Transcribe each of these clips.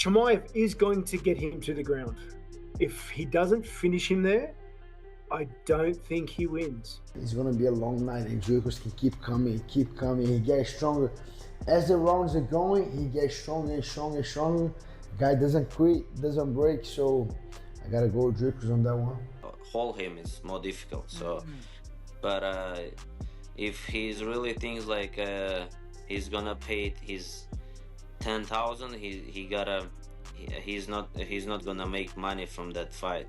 Chimaev is going to get him to the ground. If he doesn't finish him there, I don't think he wins. It's gonna be a long night, and Dricus can keep coming. He gets stronger. As the rounds are going, he gets stronger and stronger and stronger. Guy doesn't quit, doesn't break, so I gotta go with Dricus on that one. Hold him is more difficult, so but if he's really thinks like he's gonna pay his 10,000, he's not gonna make money from that fight.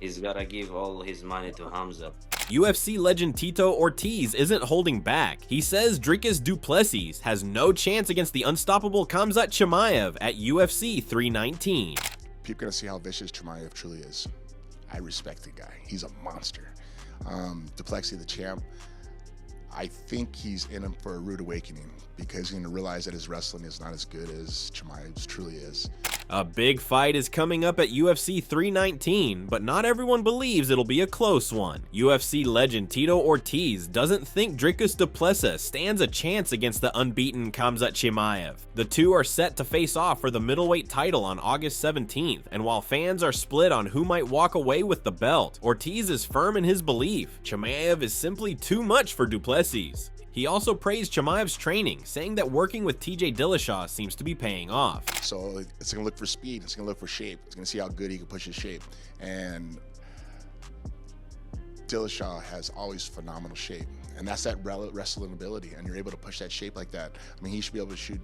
He's gotta give all his money to Khamzat. UFC legend Tito Ortiz isn't holding back. He says Dricus du Plessis has no chance against the unstoppable Khamzat Chimaev at UFC 319. People gonna see how vicious Chimaev truly is. I respect the guy. He's a monster. Plessis, the champ, I think he's in him for a rude awakening because he's gonna realize that his wrestling is not as good as Chimaev's truly is. A big fight is coming up at UFC 319, but not everyone believes it'll be a close one. UFC legend Tito Ortiz doesn't think Dricus du Plessis stands a chance against the unbeaten Khamzat Chimaev. The two are set to face off for the middleweight title on August 17th, and while fans are split on who might walk away with the belt, Ortiz is firm in his belief. Chimaev is simply too much for du Plessis. He also praised Chimaev's training, saying that working with TJ Dillashaw seems to be paying off. So it's going to look for speed, it's going to look for shape, it's going to see how good he can push his shape. And Dillashaw has always phenomenal shape, and that's that wrestling ability, and you're able to push that shape like that. I mean, he should be able to shoot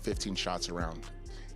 15 shots around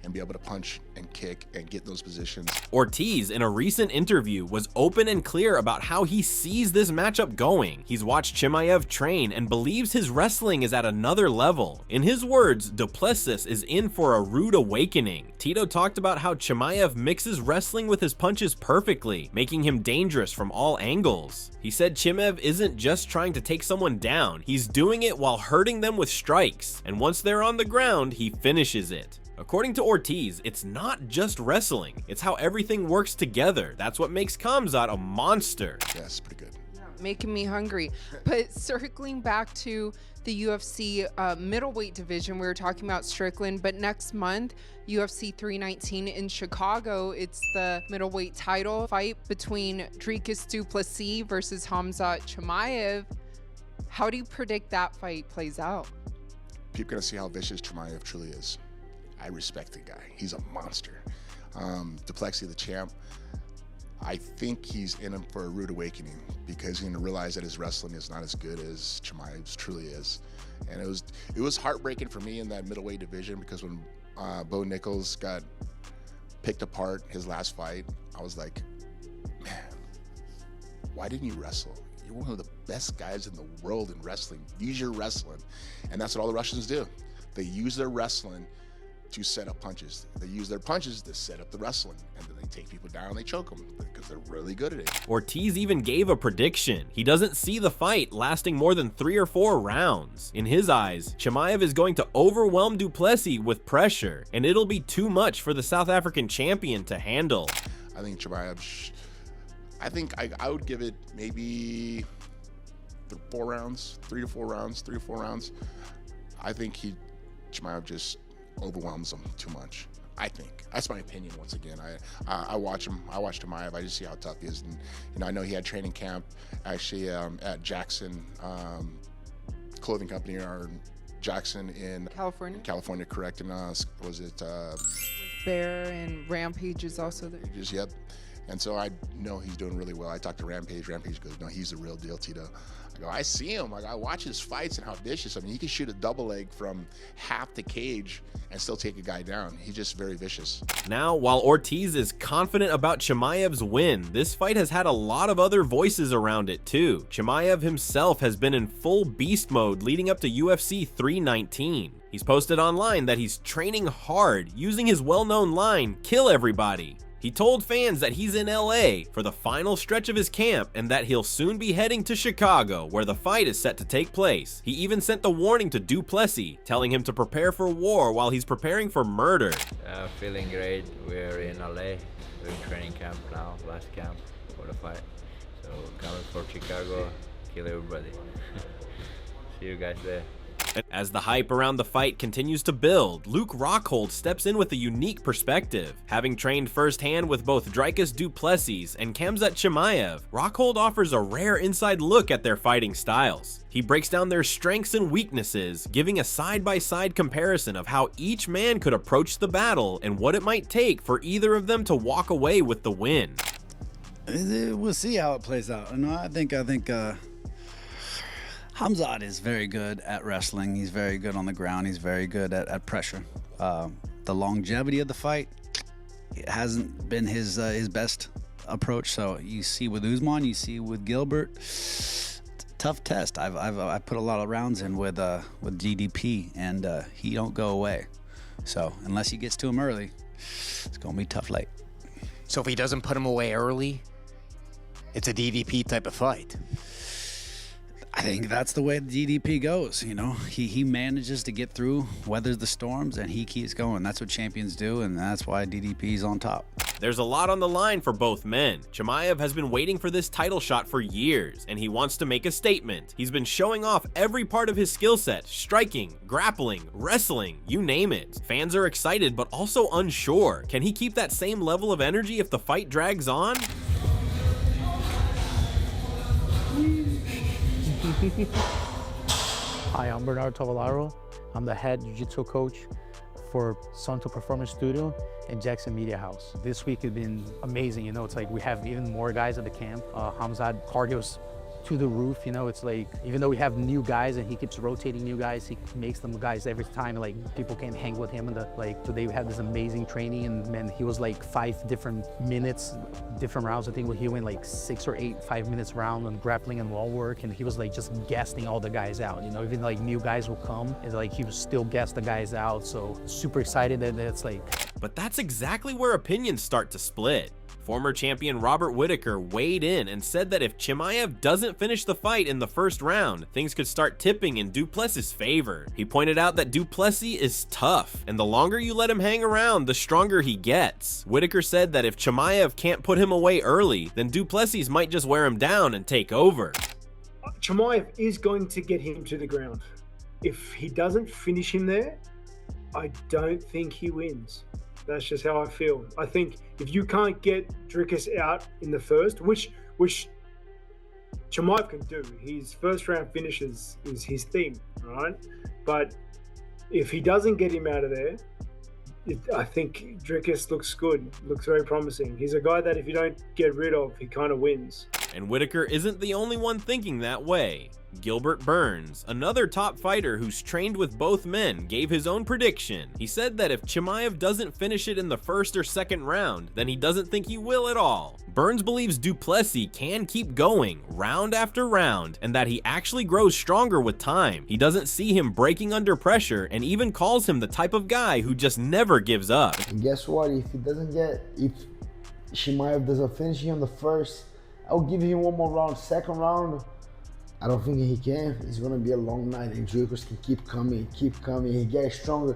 and be able to punch and kick and get those positions. Ortiz, in a recent interview, was open and clear about how he sees this matchup going. He's watched Chimaev train and believes his wrestling is at another level. In his words, du Plessis is in for a rude awakening. Tito talked about how Chimaev mixes wrestling with his punches perfectly, making him dangerous from all angles. He said Chimaev isn't just trying to take someone down, he's doing it while hurting them with strikes, and once they're on the ground, he finishes it. According to Ortiz, it's not just wrestling, it's how everything works together. That's what makes Khamzat a monster. Yes, pretty good. Making me hungry. But circling back to the UFC middleweight division, we were talking about Strickland, but next month, UFC 319 in Chicago, it's the middleweight title fight between Dricus du Plessis versus Khamzat Chimaev. How do you predict that fight plays out? People gonna see how vicious Chimaev truly is. I respect the guy. He's a monster. Plessis, the champ, I think he's in him for a rude awakening because he's going to realize that his wrestling is not as good as Chimaev's truly is. And it was heartbreaking for me in that middleweight division because when Bo Nichols got picked apart his last fight, I was like, man, why didn't you wrestle? You're one of the best guys in the world in wrestling. Use your wrestling. And that's what all the Russians do. They use their wrestling to set up punches. They use their punches to set up the wrestling, and then they take people down and they choke them because they're really good at it. Ortiz even gave a prediction. He doesn't see the fight lasting more than 3 or 4 rounds. In his eyes, Chimaev is going to overwhelm du Plessis with pressure, and it'll be too much for the South African champion to handle. I think Chimaev, I would give it maybe 4 rounds, 3 to 4 rounds. I think Chimaev just overwhelms him too much. I think that's my opinion. Once again, I watch him. I watch Chimaev. I just see how tough he is, and I know he had training camp actually at Jackson Clothing Company or Jackson in California, correct? And was it Bear and Rampage is also there. Yep. And so I know he's doing really well. I talked to Rampage. Rampage goes, no, he's the real deal, Tito. I go, I see him. Like, I watch his fights and how vicious. I mean, he can shoot a double leg from half the cage and still take a guy down. He's just very vicious. Now, while Ortiz is confident about Chimaev's win, this fight has had a lot of other voices around it too. Chimaev himself has been in full beast mode leading up to UFC 319. He's posted online that he's training hard, using his well-known line, "Kill everybody." He told fans that he's in LA for the final stretch of his camp and that he'll soon be heading to Chicago, where the fight is set to take place. He even sent the warning to du Plessis, telling him to prepare for war while he's preparing for murder. Feeling great. We're in LA. We're in training camp now, last camp for the fight. So coming for Chicago, kill everybody. See you guys there. As the hype around the fight continues to build, Luke Rockhold steps in with a unique perspective. Having trained firsthand with both Dricus du Plessis and Khamzat Chimaev, Rockhold offers a rare inside look at their fighting styles. He breaks down their strengths and weaknesses, giving a side-by-side comparison of how each man could approach the battle and what it might take for either of them to walk away with the win. We'll see how it plays out. I think Khamzat is very good at wrestling. He's very good on the ground. He's very good at pressure. The longevity of the fight, it hasn't been his best approach. So you see with Usman, you see with Gilbert, tough test. I've put a lot of rounds in with DDP, and he don't go away. So unless he gets to him early, it's gonna be tough late. So if he doesn't put him away early, it's a DDP type of fight. I think that's the way the DDP goes. You know, he manages to get through, weathers the storms, and he keeps going. That's what champions do, and that's why DDP's on top. There's a lot on the line for both men. Chimaev has been waiting for this title shot for years, and he wants to make a statement. He's been showing off every part of his skill set: striking, grappling, wrestling, you name it. Fans are excited but also unsure. Can he keep that same level of energy if the fight drags on? Hi, I'm Bernardo Tovalaro. I'm the head jiu-jitsu coach for Santo Performance Studio and Jackson Media House. This week has been amazing. You know, it's like we have even more guys at the camp. Khamzat cardio's to the roof. You know, it's like, even though we have new guys and he keeps rotating new guys, he makes them guys every time. Like, people can't hang with him. And today we had this amazing training, and man, he was like 5 different minutes, different rounds. I think he went like 6 or 8 5-minute rounds on grappling and wall work, and he was like just gassing all the guys out. You know, even like new guys will come, and like he was still gas the guys out. So super excited that it's like. But that's exactly where opinions start to split. Former champion Robert Whittaker weighed in and said that if Chimaev doesn't finish the fight in the first round, things could start tipping in du Plessis' favor. He pointed out that du Plessis is tough, and the longer you let him hang around, the stronger he gets. Whittaker said that if Chimaev can't put him away early, then du Plessis might just wear him down and take over. Chimaev is going to get him to the ground. If he doesn't finish him there, I don't think he wins. That's just how I feel. I think if you can't get Dricus out in the first, which Chimaev can do, his first round finishes is his thing, right? But if he doesn't get him out of there, I think Dricus looks good, looks very promising. He's a guy that if you don't get rid of, he kind of wins. And Whittaker isn't the only one thinking that way. Gilbert Burns, another top fighter who's trained with both men, gave his own prediction. He said that if Chimaev doesn't finish it in the first or second round, then he doesn't think he will at all. Burns believes du Plessis can keep going round after round, and that he actually grows stronger with time. He doesn't see him breaking under pressure, and even calls him the type of guy who just never gives up. And guess what? If Chimaev doesn't finish him the first, I'll give him one more round. Second round, I don't think he can. It's gonna be a long night, and Dricus can keep coming. He gets stronger.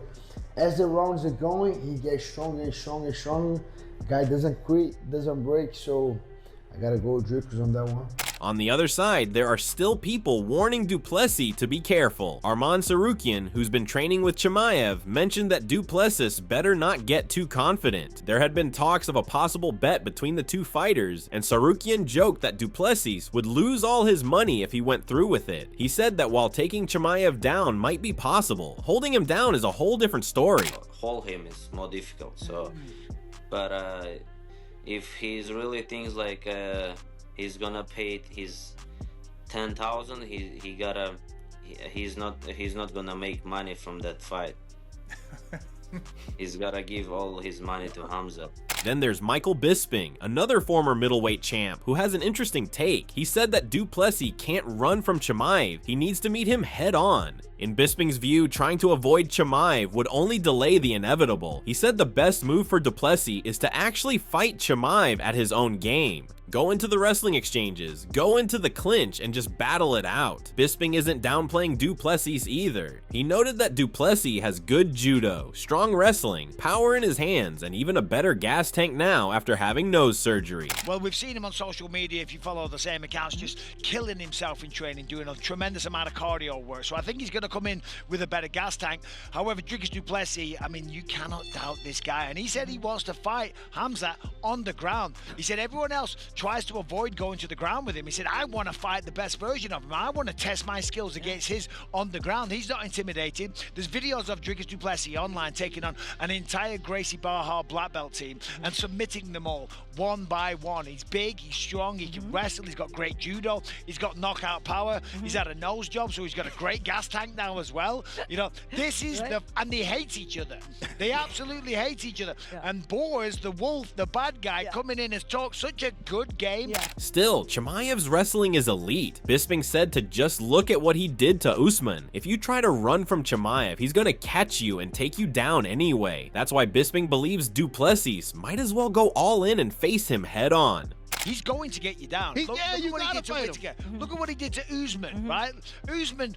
As the rounds are going, he gets stronger and stronger and stronger. Guy doesn't quit, doesn't break, so I gotta go with Dricus on that one. On the other side, there are still people warning du Plessis to be careful. Arman Sarukian, who's been training with Chimaev, mentioned that du Plessis better not get too confident. There had been talks of a possible bet between the two fighters, and Sarukian joked that du Plessis would lose all his money if he went through with it. He said that while taking Chimaev down might be possible, holding him down is a whole different story. Hold him is more difficult, so but if he's really thinks like he's gonna pay his 10,000, he's not gonna make money from that fight. He's gotta give all his money to Khamzat. Then there's Michael Bisping, another former middleweight champ, who has an interesting take. He said that du Plessis can't run from Chimaev. He needs to meet him head on. In Bisping's view, trying to avoid Chimaev would only delay the inevitable. He said the best move for du Plessis is to actually fight Chimaev at his own game. Go into the wrestling exchanges, go into the clinch, and just battle it out. Bisping isn't downplaying Du Plessis either. He noted that Du Plessis has good judo, strong wrestling, power in his hands, and even a better gas tank now after having nose surgery. Well, we've seen him on social media, if you follow the same accounts, just killing himself in training, doing a tremendous amount of cardio work. So I think he's going to come in with a better gas tank. However, Dricus Du Plessis, I mean, you cannot doubt this guy. And he said he wants to fight Khamzat on the ground. He said everyone else tries to avoid going to the ground with him. He said, I want to fight the best version of him. I want to test my skills against his on the ground. He's not intimidated. There's videos of Dricus Du Plessis online taking on an entire Gracie Barra black belt team and submitting them all one by one. He's big, he's strong, he can wrestle, he's got great judo, he's got knockout power, he's had a nose job, so he's got a great gas tank now as well. You know, this is and they hate each other. They absolutely hate each other. And Boris, the wolf, the bad guy, coming in has talked such a good game. Still, Chimaev's wrestling is elite. Bisping said to just look at what he did to Usman. If you try to run from Chimaev, he's gonna catch you and take you down anyway. That's why Bisping believes Du Plessis might as well go all in and face him head on. He's going to get you down. Look at what he did to Whittaker. Look at what he did to Usman, right? Usman,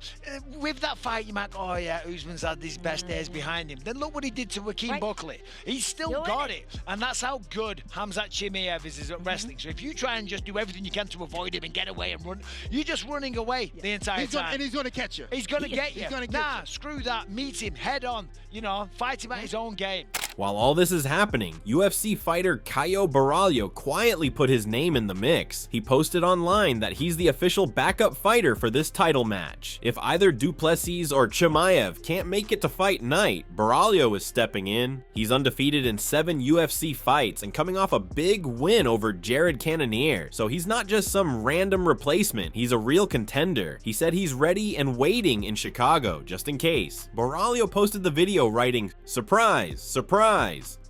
with that fight, you might go, oh yeah, Usman's had his best days behind him. Then look what he did to Joaquin Buckley. He's still got it. And that's how good Khamzat Chimaev is at wrestling. So if you try and just do everything you can to avoid him and get away and run, you're just running away the entire time. And he's going to catch you. He's going to get you. Nah, screw that. Meet him head on. You know, fight him at his own game. While all this is happening, UFC fighter Caio Borralho quietly put his name in the mix. He posted online that he's the official backup fighter for this title match. If either Du Plessis or Chimaev can't make it to fight night, Borralho is stepping in. He's undefeated in 7 UFC fights and coming off a big win over Jared Cannonier, so he's not just some random replacement, he's a real contender. He said he's ready and waiting in Chicago, just in case. Borralho posted the video writing, "Surprise, surprise.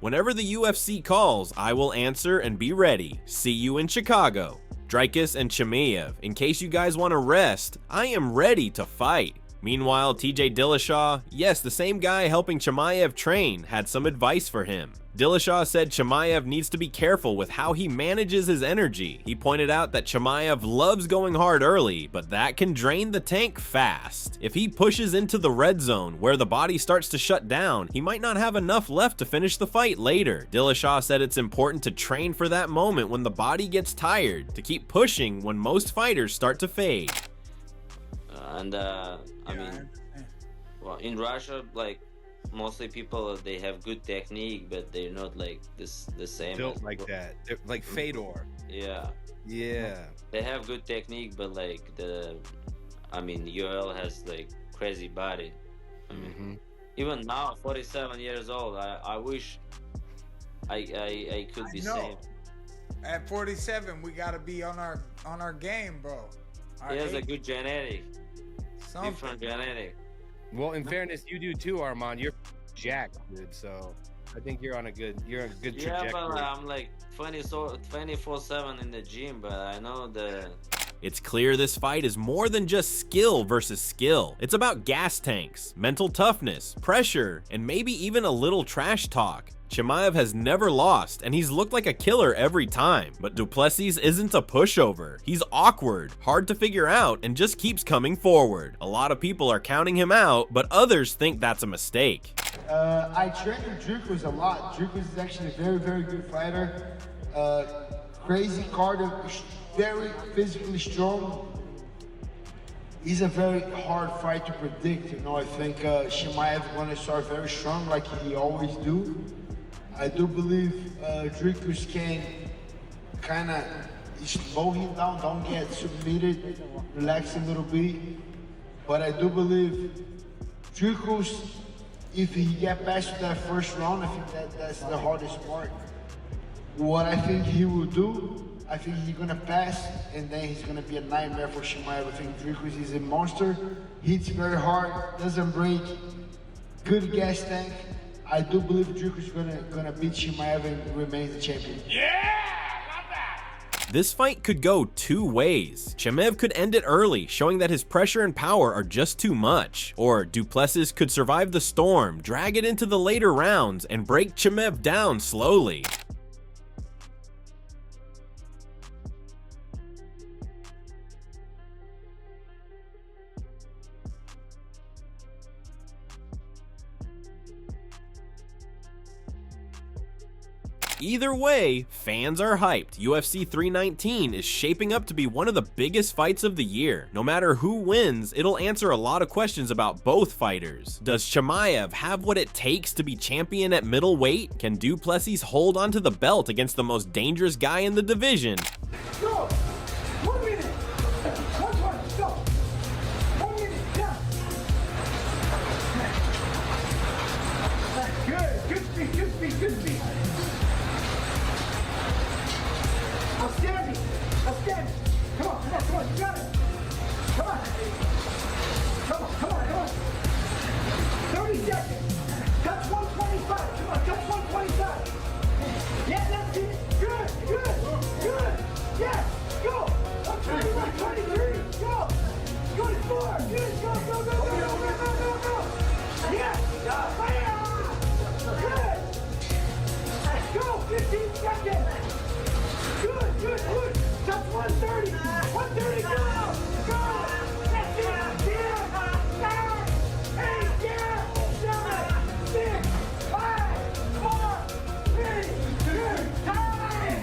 Whenever the UFC calls, I will answer and be ready. See you in Chicago. Dricus and Chimaev, in case you guys want to rest, I am ready to fight." Meanwhile, TJ Dillashaw, yes, the same guy helping Chimaev train, had some advice for him. Dillashaw said Chimaev needs to be careful with how he manages his energy. He pointed out that Chimaev loves going hard early, but that can drain the tank fast. If he pushes into the red zone, where the body starts to shut down, he might not have enough left to finish the fight later. Dillashaw said it's important to train for that moment when the body gets tired, to keep pushing when most fighters start to fade. I mean, well, in Russia, like, mostly people, they have good technique, but they're not like the same. Built like that. They're like Fedor. Yeah. Yeah. They have good technique, but like Yoel has like crazy body. I mean, even now, 47 years old, I wish I could be same. At 47, we gotta be on our game, bro. He has a good genetic. Different genetic. Well, in fairness, you do too, Armand. You're jacked, dude. So I think you're on a good trajectory. Yeah, but I'm like 24/7 in the gym, but I know the. It's clear this fight is more than just skill versus skill. It's about gas tanks, mental toughness, pressure, and maybe even a little trash talk. Chimaev has never lost, and he's looked like a killer every time. But Du Plessis isn't a pushover. He's awkward, hard to figure out, and just keeps coming forward. A lot of people are counting him out, but others think that's a mistake. I train with Dricus a lot. Dricus is actually a very, very good fighter. Crazy cardio, very physically strong. He's a very hard fight to predict. You know, I think Chimaev is going to start very strong, like he always do. I do believe Dricus can kind of slow him down, don't get submitted, relax a little bit. But I do believe Dricus, if he get past that first round, I think that's the hardest part. What I think he will do, I think he's gonna pass, and then he's gonna be a nightmare for Chimaev. I think Dricus is a monster, hits very hard, doesn't break, good gas tank. I do believe Dricus is gonna beat Chimaev and remain the champion. This fight could go two ways. Chimaev could end it early, showing that his pressure and power are just too much. Or Du Plessis could survive the storm, drag it into the later rounds, and break Chimaev down slowly. Either way, fans are hyped. UFC 319 is shaping up to be one of the biggest fights of the year. No matter who wins, it'll answer a lot of questions about both fighters. Does Chimaev have what it takes to be champion at middleweight? Can Du Plessis hold onto the belt against the most dangerous guy in the division? Go! 1 minute! 1 go! 1 minute, yeah! Good speed, good speed, good speed! Outstanding! Outstanding! Come on, you got it! Come on! Come on! 30 seconds! Touch 125! Come on, touch 125! Yeah, that's it! Good! Yes! Go! 123! Go! Go to 4! Good! Go! Yes! Good! Go! 15 seconds! Good! Touch 130! 130, go! That's it! 10, 9, 8, 7, 6, 5, 4, 3, 2, time!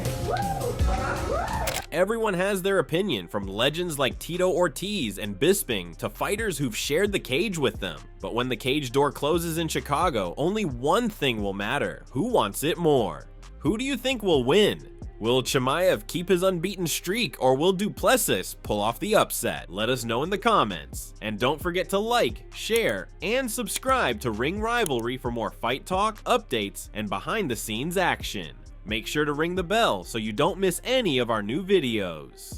Everyone has their opinion, from legends like Tito Ortiz and Bisping to fighters who've shared the cage with them. But when the cage door closes in Chicago, only one thing will matter: who wants it more? Who do you think will win? Will Chimaev keep his unbeaten streak, or will Du Plessis pull off the upset? Let us know in the comments. And don't forget to like, share, and subscribe to Ring Rivalry for more fight talk, updates, and behind-the-scenes action. Make sure to ring the bell so you don't miss any of our new videos.